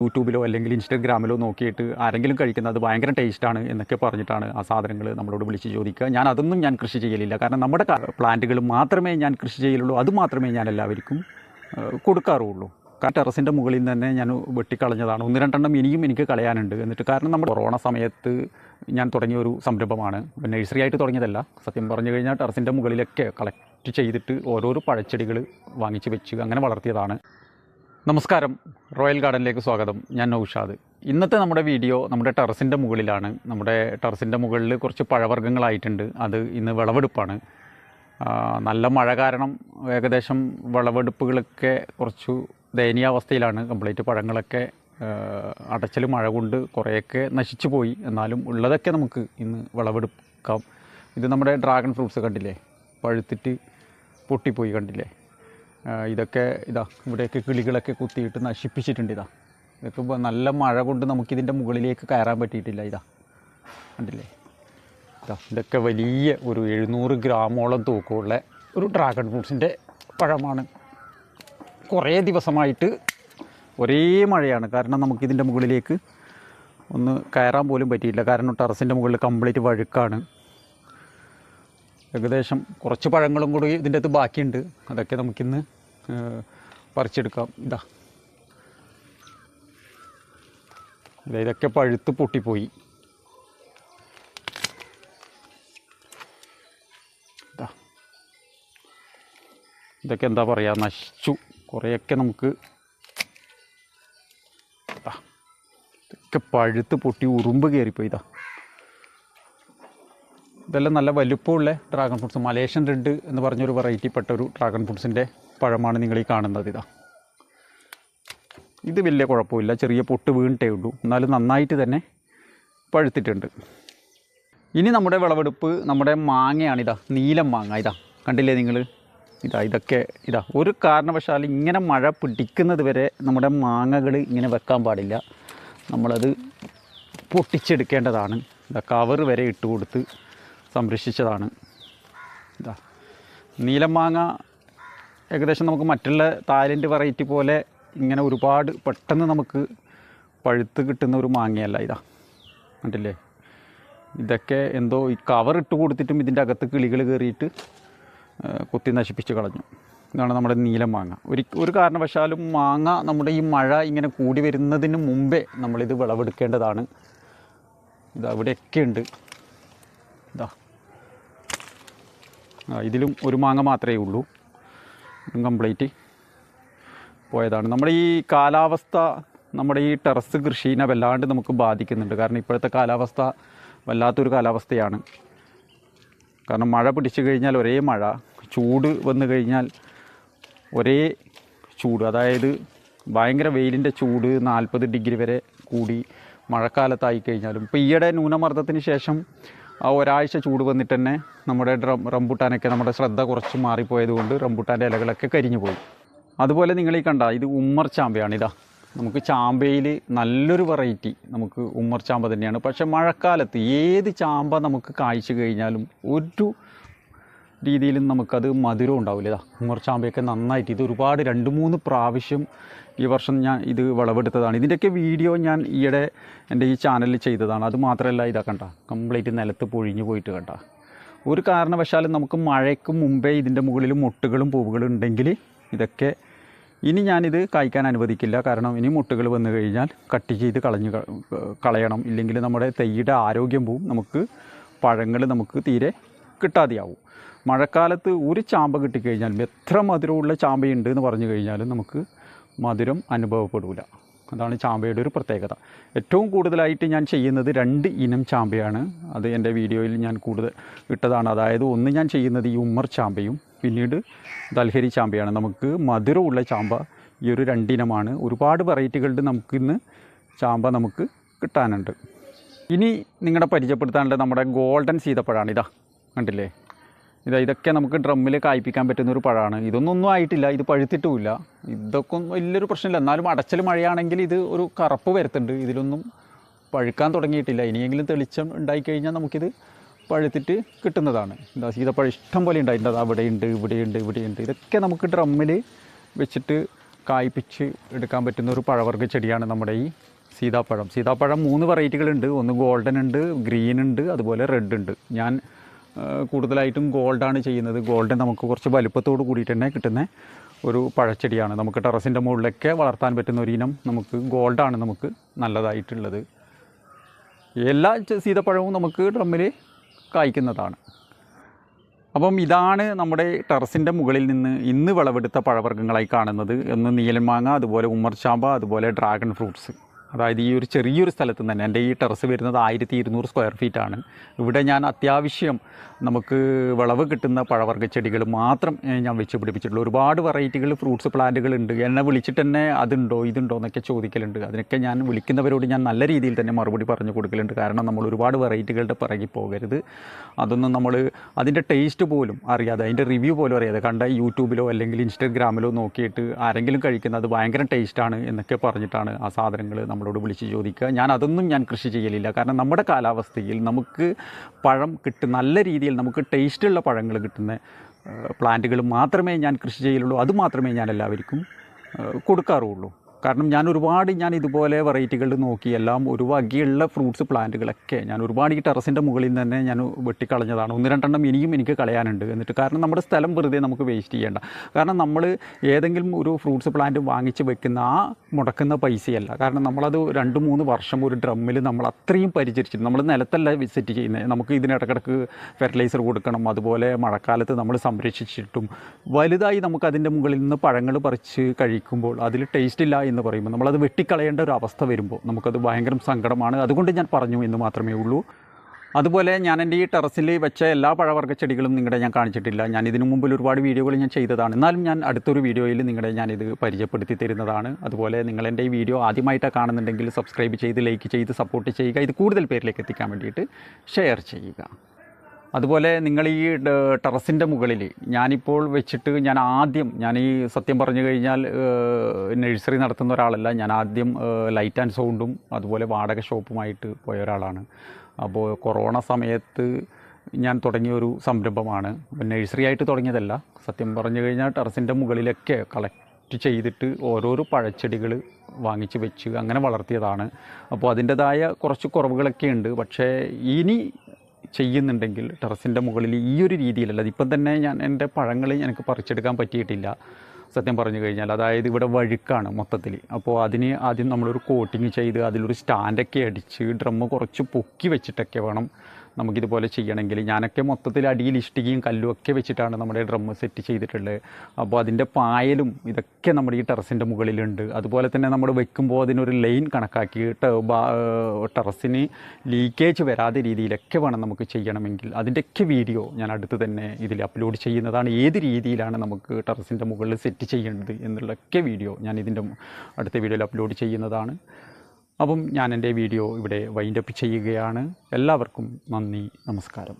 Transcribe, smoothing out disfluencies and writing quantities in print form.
യൂട്യൂബിലോ അല്ലെങ്കിൽ ഇൻസ്റ്റാഗ്രാമിലോ നോക്കിയിട്ട് ആരെങ്കിലും കഴിക്കുന്നത് ഭയങ്കര ടേസ്റ്റാണ് എന്നൊക്കെ പറഞ്ഞിട്ടാണ് ആ സാധനങ്ങൾ നമ്മളോട് വിളിച്ച് ചോദിക്കുക. അതൊന്നും ഞാൻ കൃഷി ചെയ്യലില്ല. കാരണം നമ്മുടെ പ്ലാന്റുകൾ മാത്രമേ ഞാൻ കൃഷി ചെയ്യലുള്ളൂ. അത് മാത്രമേ ഞാൻ എല്ലാവർക്കും കൊടുക്കാറുള്ളൂ. കാരണം ടെറസിൻ്റെ മുകളിൽ നിന്ന് തന്നെ ഞാൻ വെട്ടിക്കളഞ്ഞതാണ്. 1-2 എണ്ണം ഇനിയും എനിക്ക് കളയാനുണ്ട്. എന്നിട്ട് കാരണം നമ്മുടെ കൊറോണ സമയത്ത് ഞാൻ തുടങ്ങിയ ഒരു സംരംഭമാണ്. നഴ്സറി ആയിട്ട് തുടങ്ങിയതല്ല. സത്യം പറഞ്ഞു കഴിഞ്ഞാൽ ടെറസിൻ്റെ മുകളിലൊക്കെ കളക്ട് ചെയ്തിട്ട് ഓരോരോ പഴച്ചെടികൾ വാങ്ങിച്ച് വെച്ച് അങ്ങനെ വളർത്തിയതാണ്. നമസ്കാരം, റോയൽ ഗാർഡനിലേക്ക് സ്വാഗതം. ഞാൻ നൗഷാദ്. ഇന്നത്തെ നമ്മുടെ വീഡിയോ നമ്മുടെ ടെറസിൻ്റെ മുകളിലാണ്. നമ്മുടെ ടെറസിൻ്റെ മുകളിൽ കുറച്ച് പഴവർഗ്ഗങ്ങളായിട്ടുണ്ട്. അത് ഇന്ന് വിളവെടുപ്പാണ്. നല്ല മഴ കാരണം ഏകദേശം വിളവെടുപ്പുകളൊക്കെ കുറച്ചു ദയനീയാവസ്ഥയിലാണ്. കംപ്ലീറ്റ് പഴങ്ങളൊക്കെ അടച്ചൽ മഴ കൊണ്ട് കുറേയൊക്കെ നശിച്ചു പോയി. എന്നാലും ഉള്ളതൊക്കെ നമുക്ക് ഇന്ന് വിളവെടുക്കാം. ഇത് നമ്മുടെ ഡ്രാഗൺ ഫ്രൂട്ട്സ് കണ്ടില്ലേ, പഴുത്തിട്ട് പൊട്ടിപ്പോയി കണ്ടില്ലേ. ഇതൊക്കെ ഇവിടെയൊക്കെ കിളികളൊക്കെ കുത്തിയിട്ട് നശിപ്പിച്ചിട്ടുണ്ട്. ഇതൊക്കെ നല്ല മഴ കൊണ്ട് നമുക്കിതിൻ്റെ മുകളിലേക്ക് കയറാൻ പറ്റിയിട്ടില്ല. കണ്ടില്ലേ, ഇതൊക്കെ വലിയ ഒരു 700 ഗ്രാമോളം തൂക്കമുള്ള ഒരു ഡ്രാഗൺ ഫ്രൂട്ട്സിൻ്റെ പഴമാണ്. കുറേ ദിവസമായിട്ട് ഒരേ മഴയാണ്. കാരണം നമുക്കിതിൻ്റെ മുകളിലേക്ക് ഒന്ന് കയറാൻ പോലും പറ്റിയില്ല. കാരണം ടെറസിൻ്റെ മുകളിൽ കംപ്ലീറ്റ് വഴുക്കാണ്. ഏകദേശം കുറച്ച് പഴങ്ങളും കൂടി ഇതിൻ്റെ അകത്ത് ബാക്കിയുണ്ട്. അതൊക്കെ നമുക്കിന്ന് പറിച്ചെടുക്കാം. ഇതൊക്കെ പഴുത്ത് പൊട്ടിപ്പോയി. ഇതൊക്കെ എന്താ പറയുക, നശിച്ചു. കുറേയൊക്കെ നമുക്ക് ഇതൊക്കെ പഴുത്ത് പൊട്ടി ഉറുമ്പ് കയറിപ്പോയി. ഇതെല്ലാം നല്ല വലുപ്പമുള്ള ഡ്രാഗൺ ഫ്രൂട്ട്സ്. മലേഷ്യൻ റെഡ് എന്ന് പറഞ്ഞൊരു വെറൈറ്റിപ്പെട്ട ഒരു ഡ്രാഗൺ ഫ്രൂട്ട്സിൻ്റെ പഴമാണ് നിങ്ങൾ ഈ കാണുന്നത്. ഇത് വലിയ കുഴപ്പമില്ല, ചെറിയ പൊട്ട് വീണിട്ടേ ഉള്ളൂ. എന്നാലും നന്നായിട്ട് തന്നെ പഴുത്തിട്ടുണ്ട്. ഇനി നമ്മുടെ വിളവെടുപ്പ് നമ്മുടെ മാങ്ങയാണ്. നീലം മാങ്ങ. കണ്ടില്ലേ നിങ്ങൾ, ഇതൊക്കെ ഒരു കാരണവശാലും ഇങ്ങനെ മഴ പിടിക്കുന്നത് വരെ നമ്മുടെ മാങ്ങകൾ ഇങ്ങനെ വെക്കാൻ പാടില്ല. നമ്മളത് പൊട്ടിച്ചെടുക്കേണ്ടതാണ്. കവർ വരെ ഇട്ട് കൊടുത്ത് സംരക്ഷിച്ചതാണ്. നീലം മാങ്ങ ഏകദേശം നമുക്ക് മറ്റുള്ള തായ്ലൻഡ് വെറൈറ്റി പോലെ ഇങ്ങനെ ഒരുപാട് പെട്ടെന്ന് നമുക്ക് പഴുത്ത് കിട്ടുന്ന ഒരു മാങ്ങയല്ല. കണ്ടില്ലേ, ഇതൊക്കെ എന്തോ ഈ കവർ ഇട്ട് കൊടുത്തിട്ടും ഇതിൻ്റെ അകത്ത് കിളികൾ കയറിയിട്ട് കുത്തി നശിപ്പിച്ച് കളഞ്ഞു. ഇതാണ് നമ്മുടെ നീലം മാങ്ങ. ഒരു കാരണവശാലും മാങ്ങ നമ്മുടെ ഈ മഴ ഇങ്ങനെ കൂടി വരുന്നതിന് മുമ്പേ നമ്മളിത് വിളവെടുക്കേണ്ടതാണ്. ഇവിടെയൊക്കെ ഉണ്ട്. ഇതിലും ഒരു മാങ്ങ മാത്രമേ ഉള്ളൂ. കംപ്ലീറ്റ് പോയതാണ്. നമ്മുടെ ഈ കാലാവസ്ഥ നമ്മുടെ ഈ ടെറസ് കൃഷിനെ വല്ലാണ്ട് നമുക്ക് ബാധിക്കുന്നുണ്ട്. കാരണം ഇപ്പോഴത്തെ കാലാവസ്ഥ വല്ലാത്തൊരു കാലാവസ്ഥയാണ്. കാരണം മഴ പിടിച്ചു കഴിഞ്ഞാൽ ഒരേ മഴ, ചൂട് വന്നു കഴിഞ്ഞാൽ ഒരേ ചൂട്. അതായത് ഭയങ്കര വെയിലിൻ്റെ ചൂട് 40 ഡിഗ്രി വരെ കൂടി മഴക്കാലത്തായി കഴിഞ്ഞാലും. ഇപ്പോൾ ഈയിടെ ന്യൂനമർദ്ദത്തിന് ശേഷം ആ ഒരാഴ്ച ചൂട് വന്നിട്ട് തന്നെ നമ്മുടെ റംബൂട്ടാനൊക്കെ നമ്മുടെ ശ്രദ്ധ കുറച്ച് മാറിപ്പോയതുകൊണ്ട് റംബൂട്ടാൻ്റെ ഇലകളൊക്കെ കരിഞ്ഞു പോയി. അതുപോലെ നിങ്ങൾ ഈ കണ്ട ഇത് ഉമ്മർ ചാമ്പയാണ്. നമുക്ക് ചാമ്പയിൽ നല്ലൊരു വെറൈറ്റി നമുക്ക് ഉമ്മർ ചാമ്പ തന്നെയാണ്. പക്ഷേ മഴക്കാലത്ത് ഏത് ചാമ്പ നമുക്ക് കായ്ച്ചു കഴിഞ്ഞാലും ഒരു രീതിയിലും നമുക്കത് മധുരം ഉണ്ടാവില്ല. ഉമ്മർ ചാമ്പയൊക്കെ നന്നായിട്ട് ഇത് ഒരുപാട് 2-3 പ്രാവശ്യം ഈ വർഷം ഞാൻ ഇത് വിളവെടുത്തതാണ്. ഇതിൻ്റെയൊക്കെ വീഡിയോ ഞാൻ ഈയിടെ എൻ്റെ ഈ ചാനലിൽ ചെയ്തതാണ്. അത് മാത്രമല്ല കണ്ട കംപ്ലീറ്റ് നിലത്ത് പൊഴിഞ്ഞു പോയിട്ട് കണ്ട. ഒരു കാരണവശാലും നമുക്ക് മഴയ്ക്ക് മുമ്പേ ഇതിൻ്റെ മുകളിൽ മൊട്ടുകളും പൂവുകളും ഉണ്ടെങ്കിൽ ഇതൊക്കെ ഇനി ഞാനിത് കായ്ക്കാൻ അനുവദിക്കില്ല. കാരണം ഇനി മുട്ടുകൾ വന്നു കഴിഞ്ഞാൽ കട്ട് ചെയ്ത് കളയണം. ഇല്ലെങ്കിൽ നമ്മുടെ തൈയുടെ ആരോഗ്യം പോവും, നമുക്ക് പഴങ്ങൾ നമുക്ക് തീരെ കിട്ടാതെയാവും. മഴക്കാലത്ത് ഒരു ചാമ്പ കിട്ടിക്കഴിഞ്ഞാൽ എത്ര മധുരമുള്ള ചാമ്പയുണ്ട് എന്ന് പറഞ്ഞു കഴിഞ്ഞാലും നമുക്ക് മധുരം അനുഭവപ്പെടില്ല. അതാണ് ചാമ്പയുടെ ഒരു പ്രത്യേകത. ഏറ്റവും കൂടുതലായിട്ട് ഞാൻ ചെയ്യുന്നത് 2 ഇനം ചാമ്പയാണ്. അത് എൻ്റെ വീഡിയോയിൽ ഞാൻ കൂടുതൽ ഇട്ടതാണ്. അതായത് ഒന്ന് ഞാൻ ചെയ്യുന്നത് ഈ ഉമ്മർ ചാമ്പയും പിന്നീട് ദൽഹരി ചാമ്പയാണ്. നമുക്ക് മധുരമുള്ള ചാമ്പ ഈ ഒരു 2 ഇനമാണ്. ഒരുപാട് വെറൈറ്റികളുടെ നമുക്കിന്ന് ചാമ്പ നമുക്ക് കിട്ടാനുണ്ട്. ഇനി നിങ്ങളുടെ പരിചയപ്പെടുത്താനുള്ളത് നമ്മുടെ ഗോൾഡൻ സീതപ്പഴമാണ്. കണ്ടില്ലേ, ഇതൊക്കെ നമുക്ക് ഡ്രമ്മിൽ കായ്പ്പിക്കാൻ പറ്റുന്ന ഒരു പഴമാണ്. ഒന്നും ആയിട്ടില്ല, ഇത് പഴുത്തിട്ടുമില്ല. ഇതൊക്കെ വലിയൊരു പ്രശ്നമില്ല. എന്നാലും അടച്ചൽ മഴയാണെങ്കിൽ ഇത് ഒരു കറുപ്പ് വരുത്തുന്നുണ്ട്. ഇതിലൊന്നും പഴുക്കാൻ തുടങ്ങിയിട്ടില്ല. ഇനിയെങ്കിലും തെളിച്ചം ഉണ്ടായിക്കഴിഞ്ഞാൽ നമുക്കിത് പഴുത്തിട്ട് കിട്ടുന്നതാണ്. സീതപ്പഴം ഇഷ്ടം പോലെ ഉണ്ടായിട്ടുണ്ട്. അവിടെയുണ്ട്, ഇവിടെയുണ്ട്. ഇതൊക്കെ നമുക്ക് ഡ്രമ്മിൽ വെച്ചിട്ട് കായ്പിച്ച് എടുക്കാൻ പറ്റുന്ന ഒരു പഴവർഗ്ഗ ചെടിയാണ് നമ്മുടെ ഈ സീതാപ്പഴം. സീതാപ്പഴം 3 വെറൈറ്റികളുണ്ട്. ഒന്ന് ഗോൾഡൻ ഉണ്ട്, ഗ്രീൻ ഉണ്ട്, അതുപോലെ റെഡ് ഉണ്ട്. ഞാൻ കൂടുതലായിട്ടും ഗോൾഡാണ് ചെയ്യുന്നത്. ഗോൾഡൻ നമുക്ക് കുറച്ച് വലുപ്പത്തോട് കൂടിയിട്ട് തന്നെ കിട്ടുന്ന ഒരു പഴച്ചെടിയാണ്. നമുക്ക് ടെറസിൻ്റെ മുകളിലൊക്കെ വളർത്താൻ പറ്റുന്ന ഒരു ഇനം നമുക്ക് ഗോൾഡാണ് നമുക്ക് നല്ലതായിട്ടുള്ളത്. എല്ലാ സീതപ്പഴവും നമുക്ക് ഡ്രമ്മിൽ കായ്ക്കുന്നതാണ്. അപ്പം ഇതാണ് നമ്മുടെ ടെറസിൻ്റെ മുകളിൽ നിന്ന് ഇന്ന് വിളവെടുത്ത പഴവർഗ്ഗങ്ങളായി കാണുന്നത്. ഒന്ന് നീലമാങ്ങ, അതുപോലെ ഉമ്മർചാമ്പ, അതുപോലെ ഡ്രാഗൺ ഫ്രൂട്ട്സ്. അതായത് ഈ ഒരു ചെറിയൊരു സ്ഥലത്ത് തന്നെ എൻ്റെ ഈ ടെറസ് വരുന്നത് 1200 സ്ക്വയർ ഫീറ്റാണ്. ഇവിടെ ഞാൻ അത്യാവശ്യം നമുക്ക് വിളവ് കിട്ടുന്ന പഴവർഗ്ഗ ചെടികൾ മാത്രം ഞാൻ വെച്ച് പിടിപ്പിച്ചിട്ടുള്ളൂ. ഒരുപാട് വെറൈറ്റികൾ ഫ്രൂട്ട്സ് പ്ലാന്റുകളുണ്ട്. എന്നെ വിളിച്ചിട്ട് തന്നെ അതുണ്ടോ ഇതുണ്ടോ എന്നൊക്കെ ചോദിക്കലുണ്ട്. അതിനൊക്കെ ഞാൻ വിളിക്കുന്നവരോട് ഞാൻ നല്ല രീതിയിൽ തന്നെ മറുപടി പറഞ്ഞു കൊടുക്കലുണ്ട്. കാരണം നമ്മൾ ഒരുപാട് വെറൈറ്റികളുടെ പിറകി പോകരുത്. അതൊന്നും നമ്മൾ അതിൻ്റെ ടേസ്റ്റ് പോലും അറിയാതെ, അതിൻ്റെ റിവ്യൂ പോലും അറിയാതെ കണ്ട യൂട്യൂബിലോ അല്ലെങ്കിൽ ഇൻസ്റ്റഗ്രാമിലോ നോക്കിയിട്ട് ആരെങ്കിലും കഴിക്കുന്നത് ഭയങ്കര ടേസ്റ്റാണ് എന്നൊക്കെ പറഞ്ഞിട്ടാണ് ആ സാധനങ്ങൾ നമ്മളോട് വിളിച്ച് ചോദിക്കുക. അതൊന്നും കൃഷി ചെയ്യലില്ല. കാരണം നമ്മുടെ കാലാവസ്ഥയിൽ നമുക്ക് പഴം നല്ല രീതിയിൽ നമുക്ക് ടേസ്റ്റുള്ള പഴങ്ങൾ കിട്ടുന്ന പ്ലാന്റുകൾ മാത്രമേ ഞാൻ കൃഷി ചെയ്യലുള്ളൂ. അത് മാത്രമേ ഞാൻ എല്ലാവർക്കും കൊടുക്കാറുള്ളൂ. കാരണം ഞാൻ ഇതുപോലെ വെറൈറ്റികൾ നോക്കി എല്ലാം ഒരു വകയുള്ള ഫ്രൂട്ട്സ് പ്ലാന്റുകളൊക്കെ ഞാൻ ഒരുപാട് ഈ ടെറസിൻ്റെ മുകളിൽ തന്നെ ഞാൻ വെട്ടിക്കളഞ്ഞതാണ്. 1-2 ഇനിയും എനിക്ക് കളയാനുണ്ട്. എന്നിട്ട് കാരണം നമ്മുടെ സ്ഥലം വെറുതെ നമുക്ക് വേസ്റ്റ് ചെയ്യേണ്ട. കാരണം നമ്മൾ ഏതെങ്കിലും ഒരു ഫ്രൂട്ട്സ് പ്ലാന്റ് വാങ്ങിച്ച് വെക്കുന്ന ആ മുടക്കുന്ന പൈസയല്ല. കാരണം നമ്മളത് 2-3 വർഷം ഒരു ഡ്രമ്മിൽ നമ്മൾ അത്രയും പരിചരിച്ചിട്ട് നമ്മൾ നിലത്തല്ല സെറ്റ് ചെയ്യുന്നത്. നമുക്ക് ഇതിനിടക്കിടക്ക് ഫെർട്ടിലൈസർ കൊടുക്കണം. അതുപോലെ മഴക്കാലത്ത് നമ്മൾ സംരക്ഷിച്ചിട്ടും വലുതായി നമുക്ക് അതിൻ്റെ മുകളിൽ നിന്ന് പഴങ്ങൾ പറിച്ച് കഴിക്കുമ്പോൾ അതിൽ ടേസ്റ്റ് ഇല്ല എന്ന് പറയുമ്പോൾ നമ്മളത് വെട്ടിക്കളയേണ്ട ഒരു അവസ്ഥ വരുമ്പോൾ നമുക്കത് ഭയങ്കര സങ്കടമാണ്. അതുകൊണ്ട് ഞാൻ പറഞ്ഞു എന്ന് മാത്രമേ ഉള്ളൂ. അതുപോലെ ഞാൻ എൻ്റെ ഈ ടെറസിൽ വെച്ച എല്ലാ പഴവർഗ്ഗ ചെടികളും ഞാൻ കാണിച്ചിട്ടില്ല. ഞാൻ ഇതിനു മുമ്പിൽ ഒരുപാട് വീഡിയോകൾ ഞാൻ ചെയ്തതാണ്. എന്നാലും ഞാൻ അടുത്തൊരു വീഡിയോയിൽ ഞാനിത് പരിചയപ്പെടുത്തി തരുന്നതാണ്. അതുപോലെ നിങ്ങൾ എൻ്റെ ഈ വീഡിയോ ആദ്യമായിട്ടാണ് കാണുന്നുണ്ടെങ്കിൽ സബ്സ്ക്രൈബ് ചെയ്ത് ലൈക്ക് ചെയ്ത് സപ്പോർട്ട് ചെയ്യുക. ഇത് കൂടുതൽ പേരിലേക്ക് എത്തിക്കാൻ വേണ്ടിയിട്ട് ഷെയർ ചെയ്യുക. അതുപോലെ നിങ്ങൾ ഈ ടെറസിൻ്റെ മുകളിൽ ഞാനിപ്പോൾ വെച്ചിട്ട് ഞാൻ ഈ സത്യം പറഞ്ഞു കഴിഞ്ഞാൽ നഴ്സറി നടത്തുന്ന ഒരാളല്ല. ഞാൻ ആദ്യം ലൈറ്റ് ആൻഡ് സൗണ്ടും അതുപോലെ വാടക ഷോപ്പുമായിട്ട് പോയ ഒരാളാണ്. അപ്പോൾ കൊറോണ സമയത്ത് ഞാൻ തുടങ്ങിയൊരു സംരംഭമാണ്. നഴ്സറി ആയിട്ട് തുടങ്ങിയതല്ല. സത്യം പറഞ്ഞു കഴിഞ്ഞാൽ ടെറസിൻ്റെ മുകളിലൊക്കെ കളക്ട് ചെയ്തിട്ട് ഓരോരോ പഴച്ചെടികൾ വാങ്ങിച്ച് വെച്ച് അങ്ങനെ വളർത്തിയതാണ്. അപ്പോൾ അതിൻ്റെതായ കുറച്ച് കുറവുകളൊക്കെ ഉണ്ട്. പക്ഷേ ഇനി ചെയ്യുന്നുണ്ടെങ്കിൽ ടെറസിൻ്റെ മുകളിൽ ഈ ഒരു രീതിയിലല്ല. ഇപ്പം തന്നെ എൻ്റെ പഴങ്ങൾ എനിക്ക് പറിച്ചെടുക്കാൻ പറ്റിയിട്ടില്ല സത്യം പറഞ്ഞു കഴിഞ്ഞാൽ. അതായത് ഇവിടെ വഴുക്കാണ് മൊത്തത്തിൽ. അപ്പോൾ അതിന് ആദ്യം നമ്മളൊരു കോട്ടിങ് ചെയ്ത് അതിലൊരു സ്റ്റാൻഡൊക്കെ അടിച്ച് ഡ്രമ്മ് കുറച്ച് പൊക്കി വെച്ചിട്ടൊക്കെ വേണം നമുക്കിതുപോലെ ചെയ്യണമെങ്കിൽ. ഞാനൊക്കെ മൊത്തത്തിൽ അടിയിൽ ഇഷ്ടികയും കല്ലും ഒക്കെ വെച്ചിട്ടാണ് നമ്മുടെ ഡ്രമ്മ് സെറ്റ് ചെയ്തിട്ടുള്ളത്. അപ്പോൾ അതിൻ്റെ പായലും ഇതൊക്കെ നമ്മുടെ ഈ ടെറസിൻ്റെ മുകളിലുണ്ട്. അതുപോലെ തന്നെ നമ്മൾ വെക്കുമ്പോൾ അതിനൊരു ലൈൻ കണക്കാക്കിയിട്ട് ടെറസിന് ലീക്കേജ് വരാതെ രീതിയിലൊക്കെ വേണം നമുക്ക് ചെയ്യണമെങ്കിൽ. അതിൻ്റെയൊക്കെ വീഡിയോ ഞാൻ അടുത്ത് തന്നെ ഇതിൽ അപ്ലോഡ് ചെയ്യുന്നതാണ്. ഏത് രീതിയിലാണ് നമുക്ക് ടെറസിൻ്റെ മുകളിൽ സെറ്റ് ചെയ്യേണ്ടത് എന്നുള്ളൊക്കെ വീഡിയോ ഞാൻ ഇതിൻ്റെ അടുത്ത വീഡിയോയിൽ അപ്ലോഡ് ചെയ്യുന്നതാണ്. അപ്പം ഞാൻ എൻ്റെ വീഡിയോ ഇവിടെ വൈൻഡപ്പ് ചെയ്യുകയാണ്. എല്ലാവർക്കും നന്ദി, നമസ്കാരം.